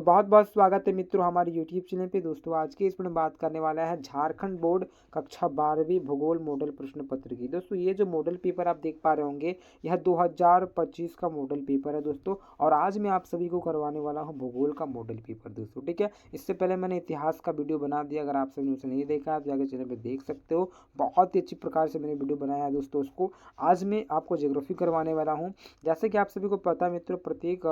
बहुत बहुत स्वागत है मित्रों हमारे यूट्यूब चैनल पे। दोस्तों आज के इसमें बात करने वाला है झारखंड बोर्ड कक्षा 12वीं भूगोल मॉडल प्रश्न पत्र की। दोस्तों ये जो मॉडल पेपर आप देख पा रहे होंगे यह 2025 का मॉडल पेपर है दोस्तों। और आज मैं आप सभी को करवाने वाला हूँ भूगोल का मॉडल पेपर दोस्तों, ठीक है। इससे पहले मैंने इतिहास का वीडियो बना दिया, अगर आप सभी ने उसे नहीं देखा आप जाकर चैनल पर देख सकते हो। बहुत ही अच्छी प्रकार से मैंने वीडियो बनाया है दोस्तों उसको। आज मैं आपको ज्योग्राफी करवाने वाला हूँ। जैसे कि आप सभी को पता है मित्रों, प्रत्येक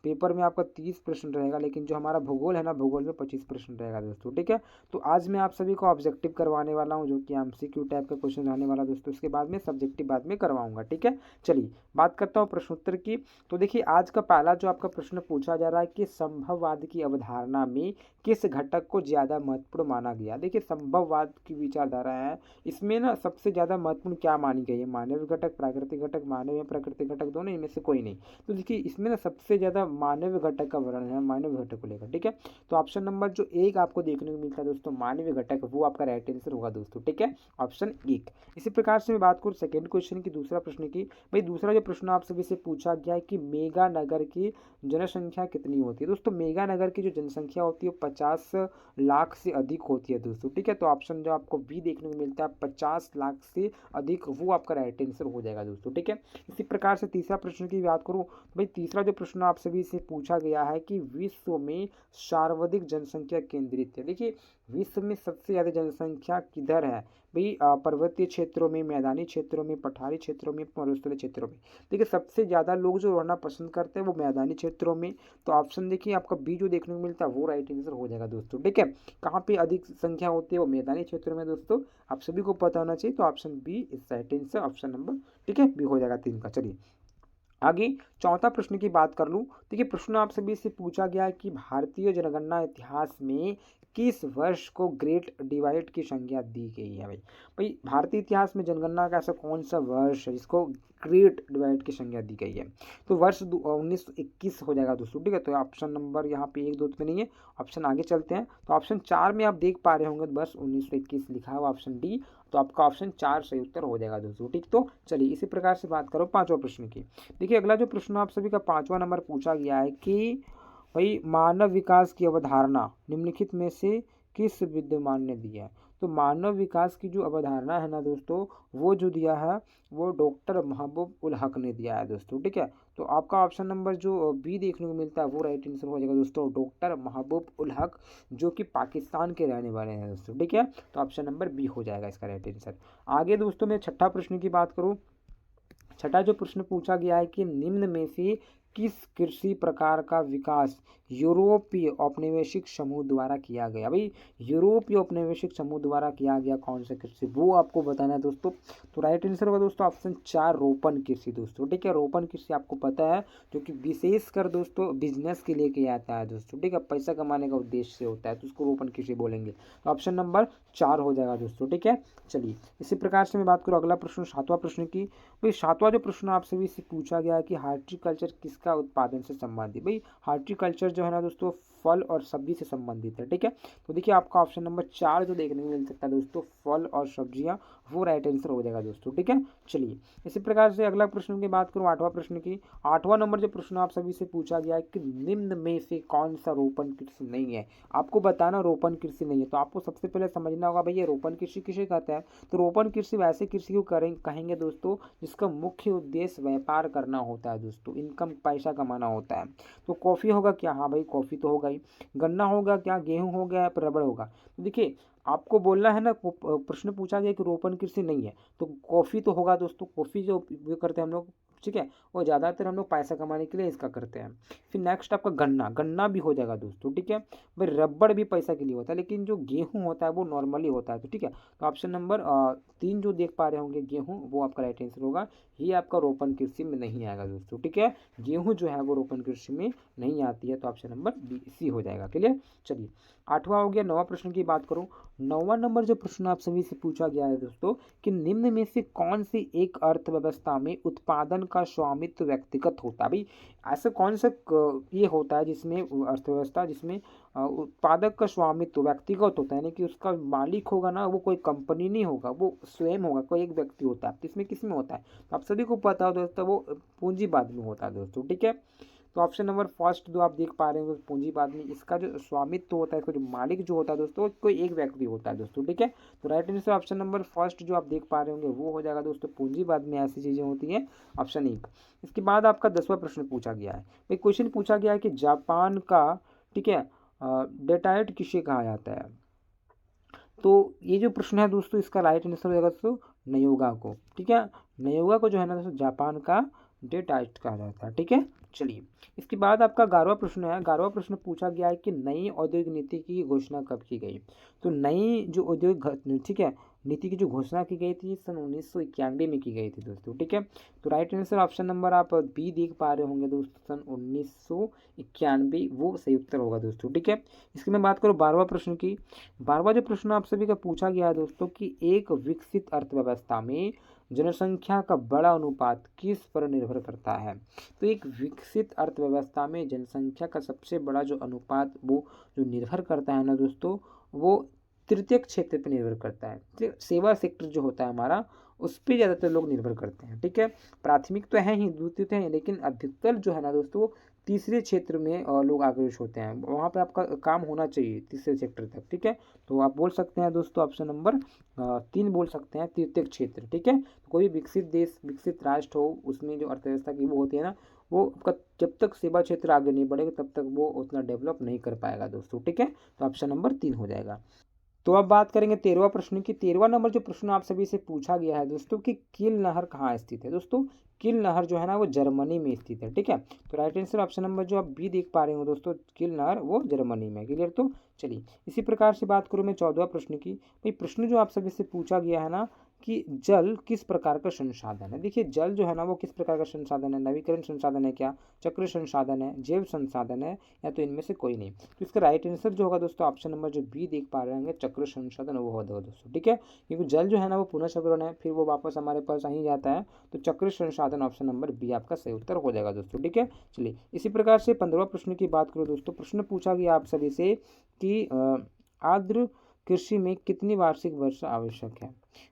पेपर में आपका 30 प्रश्न रहेगा, लेकिन जो हमारा भूगोल है ना, भूगोल में 25 प्रश्न रहेगा दोस्तों, ठीक है। तो आज मैं आप सभी को ऑब्जेक्टिव करवाने वाला हूं, जो कि एमसीक्यू टाइप का क्वेश्चन रहने वाला दोस्तों। उसके बाद में सब्जेक्टिव बाद में करवाऊंगा, ठीक है। चलिए बात करता हूँ प्रश्नोत्तर की। तो देखिए आज का पहला जो आपका प्रश्न पूछा जा रहा है कि संभववाद की अवधारणा में किस घटक को ज्यादा महत्वपूर्ण माना गया। देखिए संभववाद की विचारधारा है, इसमें ना सबसे ज्यादा महत्वपूर्ण क्या मानी गई है, मानव घटक, प्राकृतिक घटक, मानव या प्राकृतिक घटक, दोनों इनमें से कोई नहीं। तो देखिए इसमें ना सबसे ज्यादा मानव घटक का वर्णन है, मानव घटक को लेकर, ठीक है। तो ऑप्शन नंबर जो एक आपको देखने को मिलता है दोस्तों मानव घटक, वो आपका राइट आंसर होगा दोस्तों, ठीक है, ऑप्शन एक। इसी प्रकार से मैं बात करूँ सेकंड क्वेश्चन की, दूसरा प्रश्न की। भाई दूसरा जो प्रश्न आप सभी से पूछा गया है कि मेगा नगर की जनसंख्या कितनी होती है। दोस्तों मेगा नगर की जो जनसंख्या होती है वो 50 लाख से अधिक होती है दोस्तों, ठीक है। तो ऑप्शन जो आपको बी देखने को मिलता है 50 लाख से अधिक, वो आपका राइट आंसर हो जाएगा दोस्तों, ठीक है। इसी प्रकार से तीसरा प्रश्न की बात करूँ, भाई तीसरा जो प्रश्न आप सभी से पूछा गया है कि विश्व में सर्वाधिक जनसंख्या केंद्रित है। देखिए विश्व में सबसे ज्यादा जनसंख्या किधर है भाई, पर्वतीय क्षेत्रों में, मैदानी क्षेत्रों में, पठारी क्षेत्रों में, मरुस्थलीय क्षेत्रों में। देखिए सबसे ज्यादा लोग जो रहना पसंद करते हैं वो मैदानी क्षेत्रों में। तो ऑप्शन देखिए आपका बी जो देखने को मिलता है वो राइट आंसर हो जाएगा दोस्तों, ठीक है। कहाँ पे अधिक संख्या होती है, वो मैदानी क्षेत्रों में दोस्तों, आप सभी को पता होना चाहिए। तो ऑप्शन बी इस राइट आंसर, ऑप्शन नंबर, ठीक है, बी हो जाएगा 3 का। चलिए आगे चौथा प्रश्न की बात कर लूं। देखिए प्रश्न आप सभी से पूछा गया है कि भारतीय जनगणना इतिहास में किस वर्ष को ग्रेट डिवाइड की संज्ञा दी गई है। भाई भाई भारतीय इतिहास में जनगणना का ऐसा कौन सा वर्ष है जिसको ग्रेट डिवाइड की संज्ञा दी गई है। तो वर्ष 1921 हो जाएगा दोस्तों, ठीक है। तो ऑप्शन नंबर यहाँ पे 1 2 में नहीं है, ऑप्शन आगे चलते हैं। तो ऑप्शन 4 में आप देख पा रहे होंगे वर्ष 1921 लिखा हुआ, ऑप्शन डी। तो आपका ऑप्शन 4 सही उत्तर हो जाएगा दोस्तों, ठीक। तो चलिए इसी प्रकार से बात करो पांचवा प्रश्न की। देखिए अगला जो प्रश्न आप सभी का 5वां नंबर पूछा गया है कि भाई मानव विकास की अवधारणा निम्नलिखित में से किस विद्वान ने दी है। तो मानव विकास की जो अवधारणा है ना दोस्तों, वो जो दिया है वो डॉक्टर महबूब उल हक ने दिया है दोस्तों, ठीक है। तो आपका ऑप्शन नंबर जो बी देखने को मिलता है वो राइट आंसर हो जाएगा दोस्तों, डॉक्टर महबूब उल हक, जो कि पाकिस्तान के रहने वाले हैं दोस्तों, ठीक है। तो ऑप्शन नंबर बी हो जाएगा इसका राइट आंसर। आगे दोस्तों मैं छठा प्रश्न की बात करूँ। छठा जो प्रश्न पूछा गया है कि निम्न में से किस कृषि प्रकार का विकास यूरोपीय औपनिवेशिक समूह द्वारा किया गया। भाई यूरोपीय औपनिवेशिक समूह द्वारा किया गया कौन सा कृषि, वो आपको बताना है दोस्तों। तो राइट आंसर होगा दोस्तों ऑप्शन 4 रोपण कृषि दोस्तों, ठीक है। रोपण कृषि आपको पता है जो कि विशेषकर दोस्तों बिजनेस के लिए किया जाता है दोस्तों, ठीक है, पैसा कमाने का उद्देश्य से होता है, तो उसको रोपण कृषि बोलेंगे। तो ऑप्शन नंबर 4 हो जाएगा दोस्तों, ठीक है। चलिए इसी प्रकार से मैं बात करूँ अगला प्रश्न, सातवां प्रश्न की। भाई सातवां जो प्रश्न आप सभी से पूछा गया है कि हार्टिकल्चर किसका उत्पादन से संबंधित। भाई हार्टिकल्चर जो है ना दोस्तों फल और सब्जी से संबंधित है, ठीक है। तो देखिए आपका ऑप्शन नंबर 4 जो देखने को मिल सकता है दोस्तों फल और सब्जियां, वो राइट आंसर हो जाएगा दोस्तों, ठीक है। चलिए इसी प्रकार से अगला प्रश्न की बात करूँ, 8वां प्रश्न की। 8वां नंबर जो प्रश्न आप सभी से पूछा गया है कि निम्न में से कौन सा रोपण कृषि नहीं है। आपको बताना रोपण कृषि नहीं है। तो आपको सबसे पहले समझना होगा भाई ये रोपण कृषि किसे कहता है। तो रोपण कृषि वैसे कृषि को कहेंगे दोस्तों जिसका मुख्य उद्देश्य व्यापार करना होता है दोस्तों, इनकम पैसा कमाना होता है। तो कॉफी होगा क्या, हाँ भाई कॉफी तो होगा ही। गन्ना होगा क्या, गेहूं हो गया, रबड़ होगा। तो देखिए आपको बोलना है ना, प्रश्न पूछा गया कि रोपण कृषि नहीं है तो कॉफी तो होगा दोस्तों। कॉफी जो उपयोग करते हैं हम लोग, ठीक है, वो ज़्यादातर हम लोग पैसा कमाने के लिए इसका करते हैं। फिर नेक्स्ट आपका गन्ना, गन्ना भी हो जाएगा दोस्तों, ठीक है। भाई रबड़ भी पैसा के लिए होता है, लेकिन जो गेहूं होता है वो नॉर्मली होता है, तो ठीक है। तो ऑप्शन नंबर 3 जो देख पा रहे होंगे गेहूं, वो आपका राइट आंसर होगा। ये आपका रोपण कृषि में नहीं आएगा दोस्तों, ठीक है। गेहूं जो है वो रोपण कृषि में नहीं आती है, तो ऑप्शन नंबर बी सी हो जाएगा, क्लियर। चलिए 8वां हो गया। 9वां प्रश्न की बात करूं, 9वां नंबर जो प्रश्न आप सभी से पूछा गया है दोस्तों कि निम्न में से कौन सी एक अर्थव्यवस्था में उत्पादन का स्वामित्व व्यक्तिगत होता है। भाई ऐसा कौन सा ये होता है जिसमें अर्थव्यवस्था जिसमें उत्पादक का स्वामित्व व्यक्तिगत होता है, यानी कि उसका मालिक होगा ना वो कोई कंपनी नहीं होगा, वो स्वयं होगा, कोई एक व्यक्ति होता है। तो इसमें किस में होता है, तो आप सभी को पता हो दोस्तों वो पूंजीवाद में होता है दोस्तों, ठीक है। तो ऑप्शन नंबर फर्स्ट जो आप देख पा रहे हैं पूंजीवाद में इसका जो स्वामित्व होता है, इसका जो मालिक जो होता है दोस्तों, कोई एक व्यक्ति होता है दोस्तों, ठीक है। तो right answer option number first जो आप देख पा रहे होंगे वो हो जाएगा दोस्तों, पूंजीवाद में ऐसी चीजें होती हैं, ऑप्शन एक। इसके बाद आपका 10वां प्रश्न पूछा गया है, भाई क्वेश्चन पूछा गया है कि जापान का, ठीक है, डेटाइट किसे कहा जाता है। तो ये जो प्रश्न है दोस्तों, इसका राइट आंसर हो जाएगा दोस्तों नयोगा को, ठीक है। नयोगा को जो है ना दोस्तों जापान का डेटाइट कहा जाता है, ठीक है। चलिए, इसके बाद आपका 11वां प्रश्न है। 11वां प्रश्न पूछा गया है कि नई औद्योगिक नीति की घोषणा कब की गई। तो नई जो औद्योगिक, ठीक है, नीति की जो घोषणा की गई थी सन 1991 में की गई थी दोस्तों, ठीक है। तो राइट आंसर ऑप्शन नंबर आप बी देख पा रहे होंगे दोस्तों, सन 1991 वो सही उत्तर होगा दोस्तों, ठीक है। इसकी मैं बात करूँ 12वां प्रश्न की। 12वां जो प्रश्न आप सभी का पूछा गया है दोस्तों कि एक विकसित अर्थव्यवस्था में जनसंख्या का बड़ा अनुपात किस पर निर्भर करता है। तो एक विकसित अर्थव्यवस्था में जनसंख्या का सबसे बड़ा जो अनुपात वो जो निर्भर करता है ना दोस्तों, वो तृतीयक क्षेत्र पर निर्भर करता है। सेवा सेक्टर जो होता है हमारा, उस पर ज़्यादातर लोग निर्भर करते हैं, ठीक है। प्राथमिक तो है ही, द्वितीय तो है, लेकिन अधिकतर जो है ना दोस्तों तीसरे क्षेत्र में लोग आग्रसर होते हैं, वहाँ पे आपका काम होना चाहिए तीसरे सेक्टर तक, ठीक है। तो आप बोल सकते हैं दोस्तों ऑप्शन नंबर 3 बोल सकते हैं, तृतीयक क्षेत्र, ठीक है। तो कोई विकसित देश, विकसित राष्ट्र हो, उसमें जो अर्थव्यवस्था की वो होती है ना, वो आपका जब तक सेवा क्षेत्र आगे नहीं बढ़ेगा तब तक वो उतना डेवलप नहीं कर पाएगा दोस्तों, ठीक है। तो ऑप्शन नंबर 3 हो जाएगा। तो अब बात करेंगे 13वां प्रश्न की। 13वां नंबर जो प्रश्न आप सभी से पूछा गया है दोस्तों कि किल नहर कहाँ स्थित है। दोस्तों किल नहर जो है ना वो जर्मनी में स्थित है, ठीक है। तो राइट आंसर ऑप्शन नंबर जो आप बी देख पा रहे हो दोस्तों, किल नहर वो जर्मनी में, क्लियर। तो चलिए, इसी प्रकार से बात करूँ मैं 14वां प्रश्न की। भाई प्रश्न जो आप सभी से पूछा गया है ना कि जल किस प्रकार का संसाधन है। देखिए जल जो है ना वो किस प्रकार का संसाधन है, नवीकरण संसाधन है क्या, चक्र संसाधन है, जैव संसाधन है, या तो इनमें से कोई नहीं। तो इसका राइट आंसर जो होगा दोस्तों ऑप्शन नंबर जो बी देख पा रहे होंगे, चक्र संसाधन वो होगा दोस्तों, ठीक है। क्योंकि जल जो है ना वो पुनः चक्रण है, फिर वो वापस हमारे पास आ ही जाता है। तो चक्र संसाधन ऑप्शन नंबर बी आपका सही उत्तर हो जाएगा दोस्तों, ठीक है। चलिए, इसी प्रकार से 15वां प्रश्न की बात करो दोस्तों। प्रश्न पूछा गया आप सभी से कि आर्द्र कृषि में कितनी वार्षिक वर्षा आवश्यक है।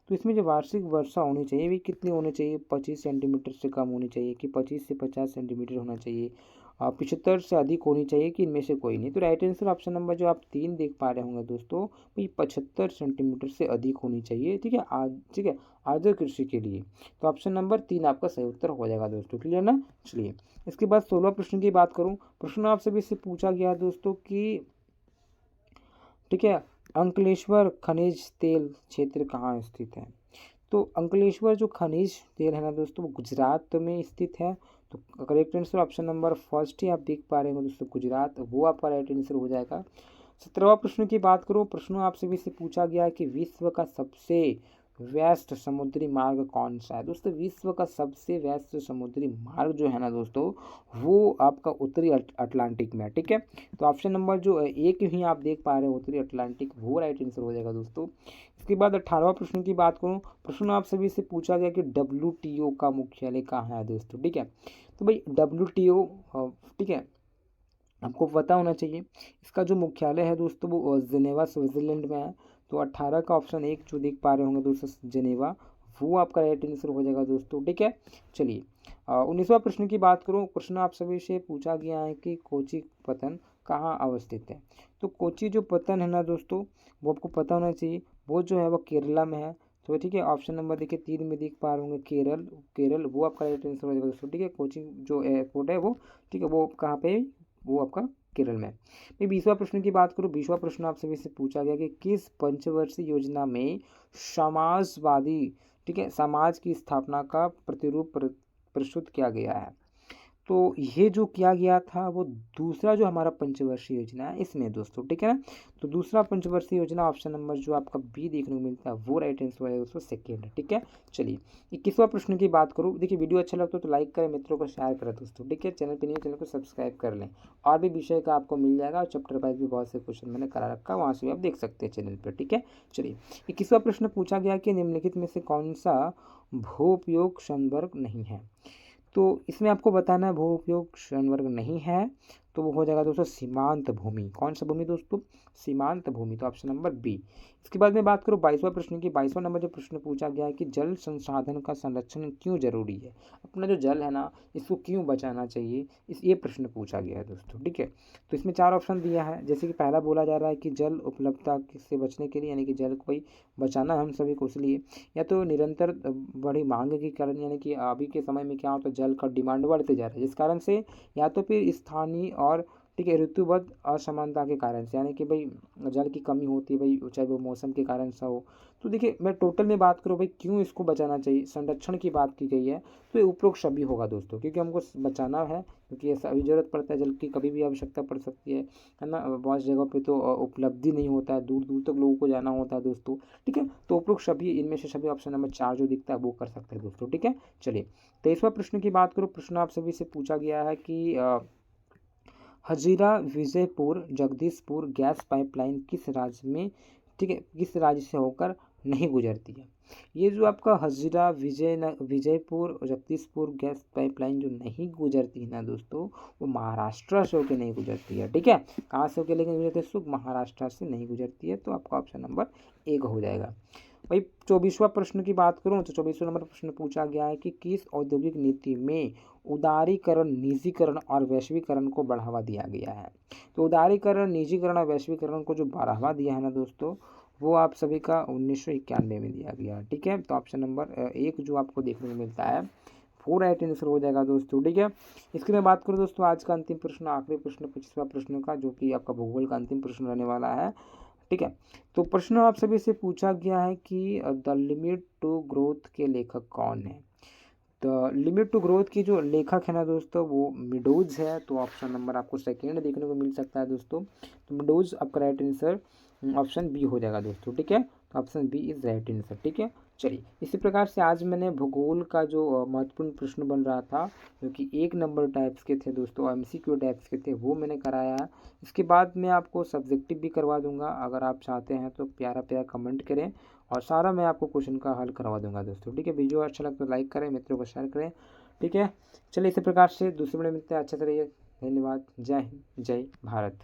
तो इसमें जो वार्षिक वर्षा होनी चाहिए भी कितनी होनी चाहिए, 25 सेंटीमीटर से कम होनी चाहिए कि 25 से 50 सेंटीमीटर होना चाहिए, 75 से अधिक होनी चाहिए कि इनमें से कोई नहीं। तो राइट आंसर ऑप्शन नंबर जो आप 3 देख पा रहे होंगे दोस्तों, ये 75 सेंटीमीटर से अधिक होनी चाहिए, ठीक है। आज, ठीक है, आर्द्र कृषि के लिए। तो ऑप्शन नंबर 3 आपका सही उत्तर हो जाएगा दोस्तों, क्लियर ना। चलिए, इसके बाद 16वां प्रश्न की बात करूँ। प्रश्न आप सभी से पूछा गया दोस्तों कि, ठीक है, अंकलेश्वर खनिज तेल क्षेत्र कहाँ स्थित है। तो अंकलेश्वर जो खनिज तेल है ना दोस्तों वो गुजरात में स्थित है। तो correct answer option number first ही आप देख पा रहे हो दोस्तों, गुजरात, वो आपका राइट आंसर हो जाएगा। 17वां प्रश्न की बात करूँ। प्रश्न आपसे भी से पूछा गया है कि विश्व का सबसे व्यस्त समुद्री मार्ग कौन सा है। दोस्तों विश्व का सबसे व्यस्त समुद्री मार्ग जो है ना दोस्तों वो आपका उत्तरी अटलांटिक में है, ठीक है। तो ऑप्शन नंबर जो एक ही आप देख पा रहे हो उत्तरी अटलांटिक, वो राइट आंसर हो जाएगा दोस्तों। इसके बाद 18वां प्रश्न की बात करूँ। प्रश्न आप सभी से पूछा गया कि WTO का मुख्यालय कहाँ है दोस्तों, ठीक है। तो भाई WTO, ठीक है, आपको पता होना चाहिए इसका जो मुख्यालय है दोस्तों वो जिनेवा स्विट्जरलैंड में है। तो 18 का ऑप्शन 1 जो देख पा रहे होंगे दोस्तों जिनेवा, वो आपका राइट आंसर हो जाएगा दोस्तों, ठीक है। चलिए, 19वां प्रश्न की बात करूँ। प्रश्न आप सभी से पूछा गया है कि कोची पतन कहाँ अवस्थित है। तो कोची जो पतन है ना दोस्तों वो आपको पता होना चाहिए, वो जो है वो केरला में है। तो ठीक है, ऑप्शन नंबर देखिए 3 में देख पा रहे होंगे केरल, केरल वो आपका राइट आंसर हो जाएगा दोस्तों, ठीक है। कोची जो एयरपोर्ट है वो, ठीक है, वो कहाँ पे, वो आपका केरल में। मैं 20वां प्रश्न की बात करूँ। 20वां प्रश्न आप सभी से पूछा गया कि किस पंचवर्षीय योजना में समाजवादी, ठीक है, समाज की स्थापना का प्रतिरूप प्रस्तुत किया गया है। तो ये जो किया गया था वो दूसरा जो हमारा पंचवर्षीय योजना है इसमें दोस्तों, ठीक है ना। तो दूसरा पंचवर्षीय योजना ऑप्शन नंबर जो आपका बी देखने को मिलता है वो राइट आंसर है दोस्तों, सेकेंड, ठीक है। चलिए, 21वां प्रश्न की बात करूँ। देखिए वीडियो अच्छा लगता है तो लाइक करें, मित्रों को शेयर करें दोस्तों, ठीक है। चैनल पर नहीं, चैनल को सब्सक्राइब कर लें। और भी विषय का आपको मिल जाएगा, और चैप्टर वाइज भी बहुत से क्वेश्चन मैंने करा रखा, वहाँ से भी आप देख सकते हैं चैनल पर, ठीक है। चलिए, 21वां प्रश्न पूछा गया कि निम्नलिखित में से कौन सा भू उपयोग संवर्ग नहीं है। तो इसमें आपको बताना है भू उपयोग संवर्ग नहीं है। तो वो हो जाएगा दोस्तों सीमांत भूमि। कौन सा भूमि दोस्तों? सीमांत भूमि। तो ऑप्शन नंबर बी। इसके बाद में बात करूँ 22वां प्रश्न की। 22वां नंबर जो प्रश्न पूछा गया है कि जल संसाधन का संरक्षण क्यों जरूरी है। अपना जो जल है ना, इसको क्यों बचाना चाहिए, इस ये प्रश्न पूछा गया है दोस्तों। ठीक है, तो इसमें 4 ऑप्शन दिया है। जैसे कि पहला बोला जा रहा है कि जल उपलब्धता से बचने के लिए, यानी कि जल को ही बचाना है हम सभी को, इसलिए या तो निरंतर बड़ी मांग के कारण, यानी कि अभी के समय में क्या होता है, जल का डिमांड बढ़ते जा रहा है, जिस कारण से, या तो फिर स्थानीय और ठीक है ऋतुबद्ध असमानता के कारण से, यानी कि भाई जल की कमी होती है भाई, चाहे वो मौसम के कारण सा हो। तो देखिए मैं टोटल में बात करूँ भाई क्यों इसको बचाना चाहिए, संरक्षण की बात की गई है, तो ये उपरोक्त सभी होगा दोस्तों, क्योंकि हमको बचाना है, क्योंकि ऐसा अभी जरूरत पड़ता है, जल की कभी भी आवश्यकता पड़ सकती है ना। बहुत जगह पे तो उपलब्धि नहीं होता है, दूर दूर तक लोगों को जाना होता है दोस्तों। ठीक है, तो उपरोक्त सभी इनमें से सभी ऑप्शन नंबर 4 जो दिखता है वो कर सकते हैं दोस्तों। ठीक है, चलिए 23वां प्रश्न की बात करूँ। प्रश्न आप सभी से पूछा गया है कि हजीरा विजयपुर जगदीशपुर गैस पाइपलाइन किस राज्य में, ठीक है, किस राज्य से होकर नहीं गुजरती है। ये जो आपका हजीरा विजयपुर जगदीशपुर गैस पाइपलाइन जो नहीं गुजरती है ना दोस्तों, वो महाराष्ट्र से होकर नहीं गुजरती है। ठीक है, कहाँ से होकर लेकिन गुजरती है, महाराष्ट्र से नहीं गुजरती है। तो आपका ऑप्शन नंबर एक हो जाएगा। भाई 24वां प्रश्न की बात करूँ तो 24वां नंबर प्रश्न पूछा गया है कि किस औद्योगिक नीति में उदारीकरण, निजीकरण और वैश्वीकरण को बढ़ावा दिया गया है। तो उदारीकरण, निजीकरण और वैश्वीकरण को जो बढ़ावा दिया है ना दोस्तों, वो आप सभी का 1991 में दिया गया। ठीक है, तो ऑप्शन नंबर एक जो आपको देखने को मिलता है 4 राइट आंसर हो जाएगा दोस्तों। ठीक है, इसकी मैं बात करूँ दोस्तों आज का अंतिम प्रश्न, आखिरी प्रश्न 25वां प्रश्न का, जो कि आपका भूगोल का अंतिम प्रश्न रहने वाला है। ठीक है, तो प्रश्न आप सभी से पूछा गया है कि द लिमिट टू ग्रोथ के लेखक कौन है। तो लिमिट टू ग्रोथ की जो लेखक है ना दोस्तों, वो मिडोज है। तो ऑप्शन नंबर आपको सेकेंड देखने को मिल सकता है दोस्तों। तो मिडोज आपका राइट आंसर ऑप्शन बी हो जाएगा दोस्तों। ठीक है, तो option B is right answer. ठीक है, चलिए इसी प्रकार से आज मैंने भूगोल का जो महत्वपूर्ण प्रश्न बन रहा था, जो कि 1 नंबर टाइप्स के थे दोस्तों, MCQ टाइप्स के थे, वो मैंने कराया है। इसके बाद मैं आपको सब्जेक्टिव भी करवा दूंगा, अगर आप चाहते हैं तो प्यारा प्यारा कमेंट करें, और सारा मैं आपको क्वेश्चन का हल करवा दूंगा दोस्तों। ठीक है, वीडियो अच्छा लगा तो लाइक करें, मित्रों को शेयर करें। ठीक है, चलिए इसी प्रकार से दूसरे वीडियो में मिलते हैं। अच्छे से रहिए, धन्यवाद, जय हिंद, जय भारत।